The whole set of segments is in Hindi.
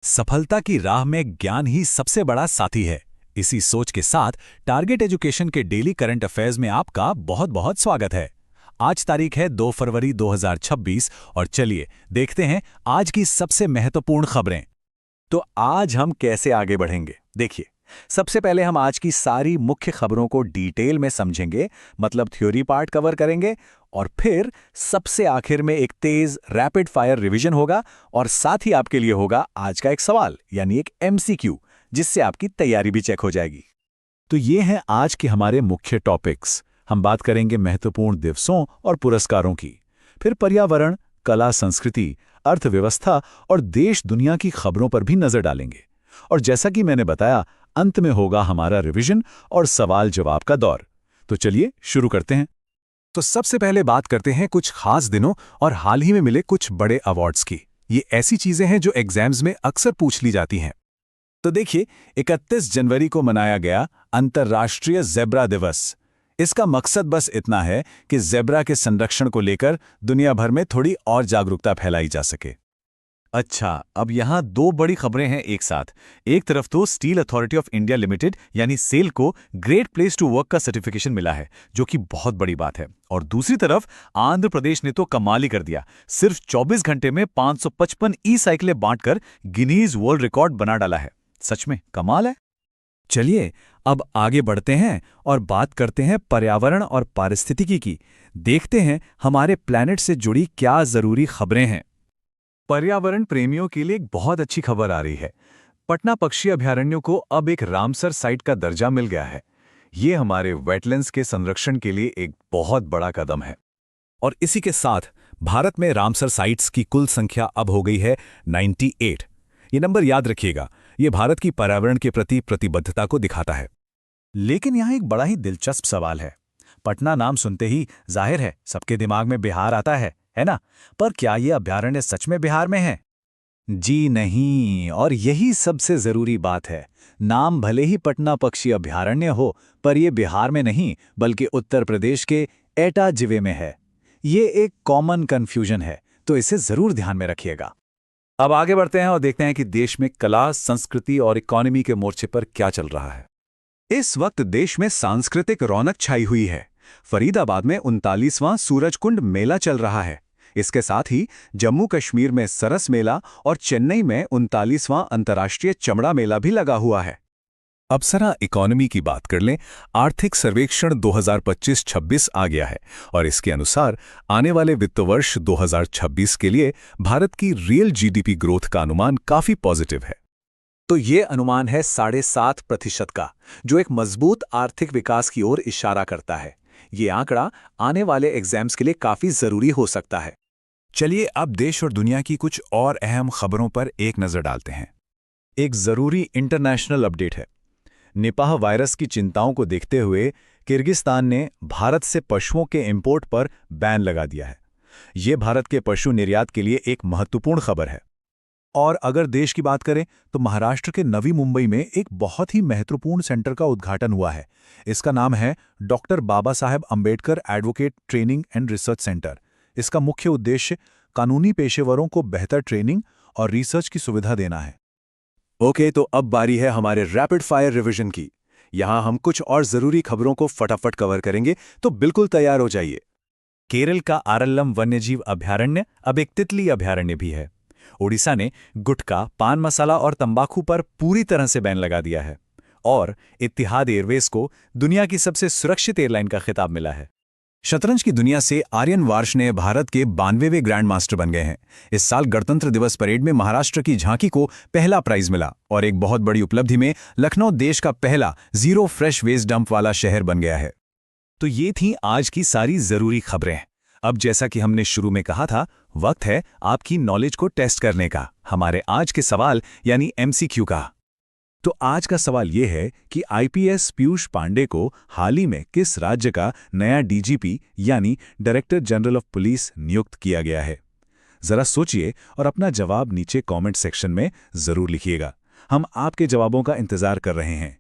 सफलता की राह में ज्ञान ही सबसे बड़ा साथी है। इसी सोच के साथ टारगेट एजुकेशन के डेली करंट अफेयर्स में आपका बहुत बहुत स्वागत है। आज तारीख है 2 फरवरी 2026 और चलिए देखते हैं आज की सबसे महत्वपूर्ण खबरें। तो आज हम कैसे आगे बढ़ेंगे, देखिए, सबसे पहले हम आज की सारी मुख्य खबरों को डिटेल में समझेंगे, मतलब थ्योरी पार्ट कवर करेंगे, और फिर सबसे आखिर में एक तेज रैपिड फायर रिवीजन होगा और साथ ही आपके लिए होगा आज का एक सवाल यानी एक एमसीक्यू, जिससे आपकी तैयारी भी चेक हो जाएगी। तो ये हैं आज के हमारे मुख्य टॉपिक्स। हम बात करेंगे महत्वपूर्ण दिवसों और पुरस्कारों की, फिर पर्यावरण, कला संस्कृति, अर्थव्यवस्था और देश दुनिया की खबरों पर भी नजर डालेंगे। और जैसा कि मैंने बताया, अंत में होगा हमारा रिवीजन और सवाल जवाब का दौर। तो चलिए शुरू करते हैं। तो सबसे पहले बात करते हैं कुछ खास दिनों और हाल ही में मिले कुछ बड़े अवार्ड्स की। ये ऐसी चीजें हैं जो एग्जाम्स में अक्सर पूछ ली जाती हैं। तो देखिए, 31 जनवरी को मनाया गया अंतर्राष्ट्रीय ज़ेब्रा दिवस। इसका मकसद बस इतना है कि ज़ेब्रा के संरक्षण को लेकर दुनिया भर में थोड़ी और जागरूकता फैलाई जा सके। अच्छा, अब यहाँ दो बड़ी खबरें हैं एक साथ। एक तरफ तो steel Authority of India limited यानी सेल को ग्रेट प्लेस टू वर्क का सर्टिफिकेशन मिला है, जो कि बहुत बड़ी बात है। और दूसरी तरफ आंध्र प्रदेश ने तो कमाल ही कर दिया। सिर्फ 24 घंटे में 555 ई साइकिलें बांटकर गिनीज वर्ल्ड रिकॉर्ड बना डाला है। सच में कमाल है। चलिए अब आगे बढ़ते हैं और बात करते हैं पर्यावरण और पारिस्थितिकी की। देखते हैं हमारे प्लैनेट से जुड़ी क्या जरूरी खबरें हैं। पर्यावरण प्रेमियों के लिए एक बहुत अच्छी खबर आ रही है। पटना पक्षी अभयारण्य को अब एक रामसर साइट का दर्जा मिल गया है। ये हमारे वेटलैंड्स के संरक्षण के लिए एक बहुत बड़ा कदम है। और इसी के साथ भारत में रामसर साइट्स की कुल संख्या अब हो गई है 98। ये नंबर याद रखिएगा, ये भारत की पर्यावरण के प्रति प्रतिबद्धता को दिखाता है। लेकिन यहाँ एक बड़ा ही दिलचस्प सवाल है। पटना नाम सुनते ही जाहिर है सबके दिमाग में बिहार आता है ना? पर क्या ये अभयारण्य सच में बिहार में है? जी नहीं, और यही सबसे जरूरी बात है। नाम भले ही पटना पक्षी अभयारण्य हो, पर यह बिहार में नहीं बल्कि उत्तर प्रदेश के एटा जिले में है। ये एक कॉमन कंफ्यूजन है, तो इसे जरूर ध्यान में रखिएगा। अब आगे बढ़ते हैं और देखते हैं कि देश में कला, संस्कृति और इकोनॉमी के मोर्चे पर क्या चल रहा है। इस वक्त देश में सांस्कृतिक रौनक छाई हुई है। फरीदाबाद में 39वां सूरजकुंड मेला चल रहा है। इसके साथ ही जम्मू कश्मीर में सरस मेला और चेन्नई में 39वां अंतर्राष्ट्रीय चमड़ा मेला भी लगा हुआ है। अब जरा इकोनॉमी की बात कर लें। आर्थिक सर्वेक्षण 2025-26 आ गया है और इसके अनुसार आने वाले वित्त वर्ष 2026 के लिए भारत की रियल जीडीपी ग्रोथ का अनुमान काफी पॉजिटिव है। तो ये अनुमान है 7.5% का, जो एक मजबूत आर्थिक विकास की ओर इशारा करता है। ये आंकड़ा आने वाले एग्जाम्स के लिए काफी जरूरी हो सकता है। चलिए अब देश और दुनिया की कुछ और अहम खबरों पर एक नजर डालते हैं। एक जरूरी इंटरनेशनल अपडेट है। निपाह वायरस की चिंताओं को देखते हुए किर्गिस्तान ने भारत से पशुओं के इंपोर्ट पर बैन लगा दिया है। ये भारत के पशु निर्यात के लिए एक महत्वपूर्ण खबर है। और अगर देश की बात करें तो महाराष्ट्र के नवी मुंबई में एक बहुत ही महत्वपूर्ण सेंटर का उद्घाटन हुआ है। इसका नाम है doctor Baba Saheb Ambedkar advocate training and research centre. इसका मुख्य उद्देश्य कानूनी पेशेवरों को बेहतर ट्रेनिंग और रिसर्च की सुविधा देना है। ओके, तो अब बारी है हमारे रैपिड फायर रिवीजन की। यहां हम कुछ और जरूरी खबरों को फटाफट कवर करेंगे, तो बिल्कुल तैयार हो जाइए। केरल का आरल्लम वन्यजीव अभयारण्य अब एक तितली अभयारण्य भी है। ओडिशा ने गुटखा, पान मसाला और तंबाकू पर पूरी तरह से बैन लगा दिया है। और इत्तिहाद एयरवेज को दुनिया की सबसे सुरक्षित एयरलाइन का खिताब मिला है। शतरंज की दुनिया से आर्यन वार्ष ने भारत के 92वें ग्रैंड मास्टर बन गए हैं। इस साल गणतंत्र दिवस परेड में महाराष्ट्र की झांकी को पहला प्राइज मिला और एक बहुत बड़ी उपलब्धि में लखनऊ देश का पहला जीरो फ्रेश वेस्ट डंप वाला शहर बन गया है। तो ये थी आज की सारी जरूरी खबरें। अब जैसा कि हमने शुरू में कहा था, वक्त है आपकी नॉलेज को टेस्ट करने का, हमारे आज के सवाल यानी एमसीक्यू का। तो आज का सवाल यह है कि आईपीएस पीयूष पांडे को हाल ही में किस राज्य का नया डीजीपी यानी डायरेक्टर जनरल ऑफ पुलिस नियुक्त किया गया है? जरा सोचिए और अपना जवाब नीचे कमेंट सेक्शन में जरूर लिखिएगा। हम आपके जवाबों का इंतजार कर रहे हैं।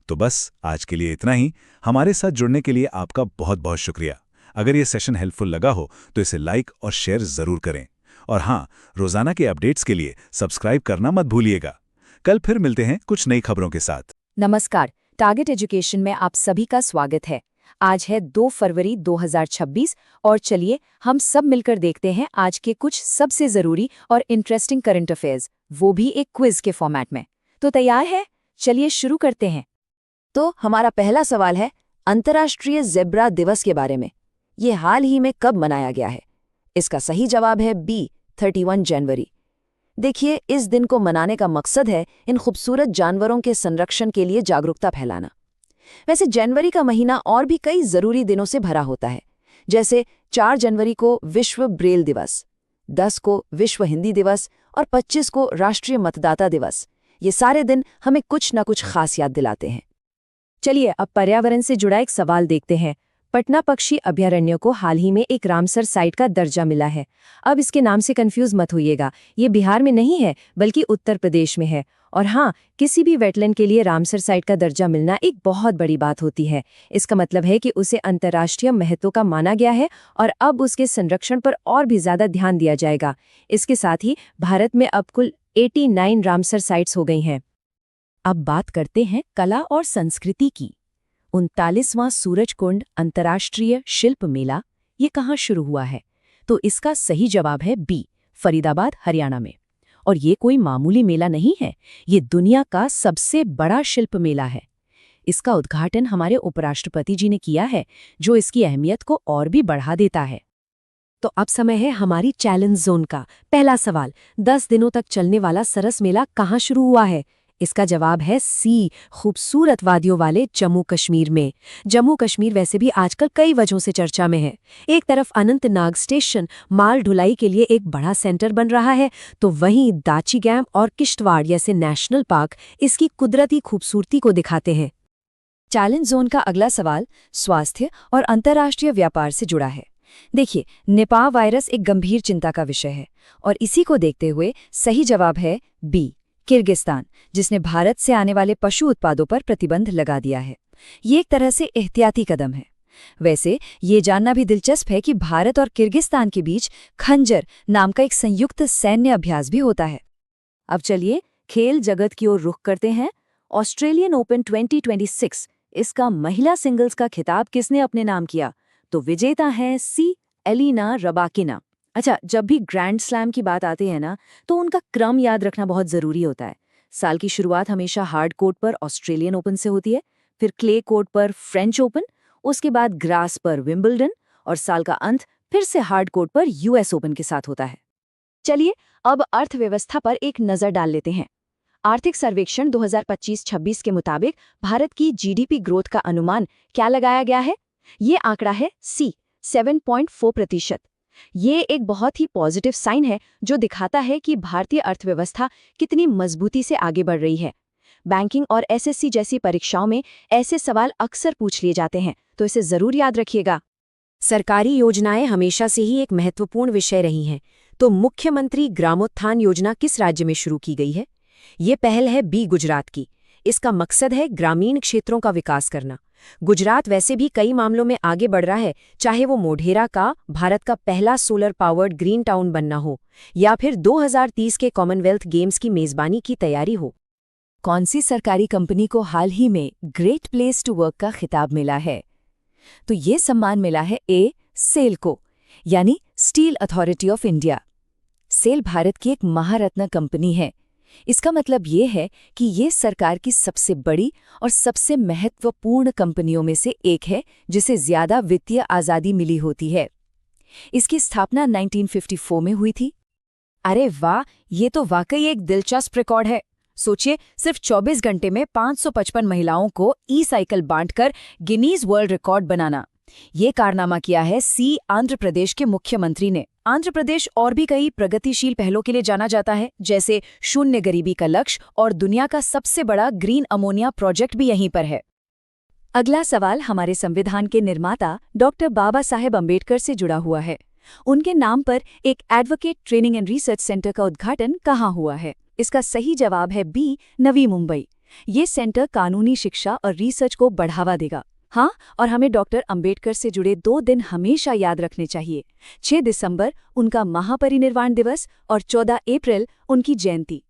तो बस आज के लिए इतना ही। हमारे साथ जुड़ने के लिए आपका बहुत बहुत शुक्रिया। अगर ये सेशन हेल्पफुल लगा हो तो इसे लाइक और शेयर जरूर करें। और हाँ, रोजाना के अपडेट्स के लिए सब्सक्राइब करना मत भूलिएगा। कल फिर मिलते हैं कुछ नई खबरों के साथ। नमस्कार, टारगेट एजुकेशन में आप सभी का स्वागत है। आज है 2 फरवरी 2026 और चलिए हम सब मिलकर देखते हैं आज के कुछ सबसे ज़रूरी और इंटरेस्टिंग करंट अफेयर्स, वो भी एक क्विज के फॉर्मेट में। तो तैयार है? चलिए शुरू करते हैं। तो हमारा पहला सवाल है अंतर्राष्ट्रीय ज़ेब्रा दिवस के बारे में। ये हाल ही में कब मनाया गया है? इसका सही जवाब है बी, 31 जनवरी। देखिए, इस दिन को मनाने का मकसद है इन खूबसूरत जानवरों के संरक्षण के लिए जागरूकता फैलाना। वैसे जनवरी का महीना और भी कई ज़रूरी दिनों से भरा होता है, जैसे 4 जनवरी को विश्व ब्रेल दिवस, 10 को विश्व हिंदी दिवस और 25 को राष्ट्रीय मतदाता दिवस। ये सारे दिन हमें कुछ न कुछ खास याद दिलाते हैं। चलिए अब पर्यावरण से जुड़ा एक सवाल देखते हैं। पटना पक्षी अभयारण्य को हाल ही में एक रामसर साइट का दर्जा मिला है। अब इसके नाम से कंफ्यूज मत होइएगा, ये बिहार में नहीं है बल्कि उत्तर प्रदेश में है। और हाँ, किसी भी वेटलैंड के लिए रामसर साइट का दर्जा मिलना एक बहुत बड़ी बात होती है। इसका मतलब है कि उसे अंतर्राष्ट्रीय महत्व का माना गया है और अब उसके संरक्षण पर और भी ज्यादा ध्यान दिया जाएगा। इसके साथ ही भारत में अब कुल 89 रामसर साइट्स हो गई हैं। अब बात करते हैं कला और संस्कृति की। 39वां सूरजकुंड अंतर्राष्ट्रीय शिल्प मेला ये कहाँ शुरू हुआ है? तो इसका सही जवाब है बी, फरीदाबाद, हरियाणा में। और ये कोई मामूली मेला नहीं है, ये दुनिया का सबसे बड़ा शिल्प मेला है। इसका उद्घाटन हमारे उपराष्ट्रपति जी ने किया है, जो इसकी अहमियत को और भी बढ़ा देता है। तो अब समय है हमारी चैलेंज जोन का। पहला सवाल, 10 दिनों तक चलने वाला सरस मेला कहाँ शुरू हुआ है? इसका जवाब है सी, खूबसूरत वादियों वाले जम्मू कश्मीर में। जम्मू कश्मीर वैसे भी आजकल कई वजहों से चर्चा में है। एक तरफ अनंतनाग स्टेशन माल ढुलाई के लिए एक बड़ा सेंटर बन रहा है, तो वहीं दाचीगैम और किश्तवाड़ जैसे नेशनल पार्क इसकी कुदरती खूबसूरती को दिखाते हैं। चैलेंज जोन का अगला सवाल स्वास्थ्य और अंतर्राष्ट्रीय व्यापार से जुड़ा है। देखिए, निपाह वायरस एक गंभीर चिंता का विषय है और इसी को देखते हुए सही जवाब है बी, किर्गिस्तान, जिसने भारत से आने वाले पशु उत्पादों पर प्रतिबंध लगा दिया है। ये एक तरह से एहतियाती कदम है। वैसे ये जानना भी दिलचस्प है कि भारत और किर्गिस्तान के बीच खंजर नाम का एक संयुक्त सैन्य अभ्यास भी होता है। अब चलिए खेल जगत की ओर रुख करते हैं। ऑस्ट्रेलियन ओपन 2026, इसका महिला सिंगल्स का खिताब किसने अपने नाम किया? तो विजेता हैं सी, एलिना रबाकिना। अच्छा, जब भी ग्रैंड स्लैम की बात आती है ना, तो उनका क्रम याद रखना बहुत ज़रूरी होता है। साल की शुरुआत हमेशा हार्ड कोर्ट पर ऑस्ट्रेलियन ओपन से होती है, फिर क्ले कोर्ट पर फ्रेंच ओपन, उसके बाद ग्रास पर विंबलडन और साल का अंत फिर से हार्ड कोर्ट पर यूएस ओपन के साथ होता है। चलिए अब अर्थव्यवस्था पर एक नज़र डाल लेते हैं। आर्थिक सर्वेक्षण 2025-26 के मुताबिक भारत की जीडीपी ग्रोथ का अनुमान क्या लगाया गया है? ये आंकड़ा है सी, 7.4%। ये एक बहुत ही पॉजिटिव साइन है जो दिखाता है कि भारतीय अर्थव्यवस्था कितनी मजबूती से आगे बढ़ रही है। बैंकिंग और एसएससी जैसी परीक्षाओं में ऐसे सवाल अक्सर पूछ लिए जाते हैं, तो इसे जरूर याद रखिएगा। सरकारी योजनाएं हमेशा से ही एक महत्वपूर्ण विषय रही हैं, तो मुख्यमंत्री ग्रामोत्थान योजना किस राज्य में शुरू की गई है? ये पहल है बी, गुजरात की। इसका मकसद है ग्रामीण क्षेत्रों का विकास करना। गुजरात वैसे भी कई मामलों में आगे बढ़ रहा है, चाहे वो मोढेरा का भारत का पहला सोलर पावर्ड ग्रीन टाउन बनना हो या फिर 2030 के कॉमनवेल्थ गेम्स की मेजबानी की तैयारी हो। कौन सी सरकारी कंपनी को हाल ही में ग्रेट प्लेस टू वर्क का खिताब मिला है? तो ये सम्मान मिला है ए, सेल को, यानी Steel Authority of India. SAIL Bharat की एक महारत्न कंपनी है। इसका मतलब ये है कि ये सरकार की सबसे बड़ी और सबसे महत्वपूर्ण कंपनियों में से एक है जिसे ज्यादा वित्तीय आज़ादी मिली होती है। इसकी स्थापना 1954 में हुई थी। अरे वाह, ये तो वाकई एक दिलचस्प रिकॉर्ड है। सोचिए, सिर्फ 24 घंटे में 555 महिलाओं को ई-साइकिल बांटकर गिनीज वर्ल्ड रिकॉर्ड बनाना। ये कारनामा किया है सी, आंध्र प्रदेश के मुख्यमंत्री ने। आंध्र प्रदेश और भी कई प्रगतिशील पहलों के लिए जाना जाता है, जैसे शून्य गरीबी का लक्ष्य और दुनिया का सबसे बड़ा ग्रीन अमोनिया प्रोजेक्ट भी यहीं पर है। अगला सवाल हमारे संविधान के निर्माता डॉक्टर बाबा साहेब अम्बेडकर से जुड़ा हुआ है। उनके नाम पर एक advocate training and research centre का उद्घाटन कहाँ हुआ है? इसका सही जवाब है बी, नवी मुंबई। ये सेंटर कानूनी शिक्षा और रिसर्च को बढ़ावा देगा। हाँ, और हमें डॉक्टर अंबेडकर से जुड़े 2 दिन हमेशा याद रखने चाहिए। 6 दिसंबर उनका महापरिनिर्वाण दिवस और 14 अप्रैल उनकी जयंती।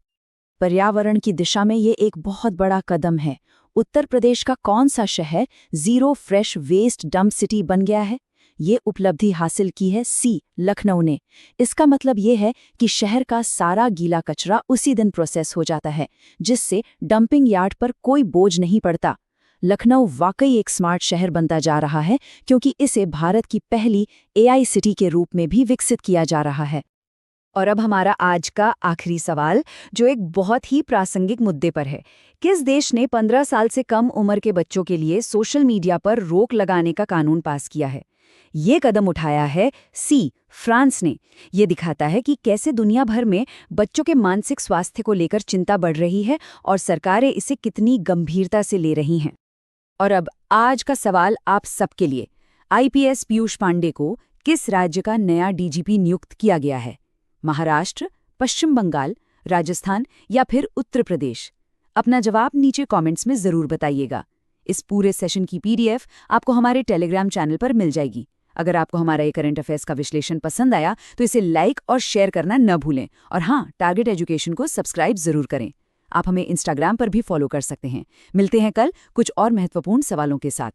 पर्यावरण की दिशा में ये एक बहुत बड़ा कदम है। उत्तर प्रदेश का कौन सा शहर zero fresh waste dump city बन गया है? ये उपलब्धि हासिल की है लखनऊ ने। इसका मतलब ये है कि शहर का सारा गीला कचरा उसी दिन प्रोसेस हो जाता है, जिससे डंपिंग यार्ड पर कोई बोझ नहीं पड़ता। लखनऊ वाकई एक स्मार्ट शहर बनता जा रहा है, क्योंकि इसे भारत की पहली AI सिटी के रूप में भी विकसित किया जा रहा है। और अब हमारा आज का आखिरी सवाल, जो एक बहुत ही प्रासंगिक मुद्दे पर है। किस देश ने 15 साल से कम उम्र के बच्चों के लिए सोशल मीडिया पर रोक लगाने का कानून पास किया है? ये कदम उठाया है फ्रांस ने। ये दिखाता है कि कैसे दुनिया भर में बच्चों के मानसिक स्वास्थ्य को लेकर चिंता बढ़ रही है और सरकारें इसे कितनी गंभीरता से ले रही हैं। और अब आज का सवाल आप सबके लिए। IPS पीयूष पांडे को किस राज्य का नया DGP नियुक्त किया गया है? महाराष्ट्र, पश्चिम बंगाल, राजस्थान या फिर उत्तर प्रदेश? अपना जवाब नीचे कमेंट्स में ज़रूर बताइएगा। इस पूरे सेशन की PDF आपको हमारे टेलीग्राम चैनल पर मिल जाएगी। अगर आपको हमारा ये करंट अफेयर्स का विश्लेषण पसंद आया तो इसे लाइक और शेयर करना न भूलें। और हाँ, टारगेट एजुकेशन को सब्सक्राइब ज़रूर करें। आप हमें इंस्टाग्राम पर भी फॉलो कर सकते हैं। मिलते हैं कल कुछ और महत्वपूर्ण सवालों के साथ।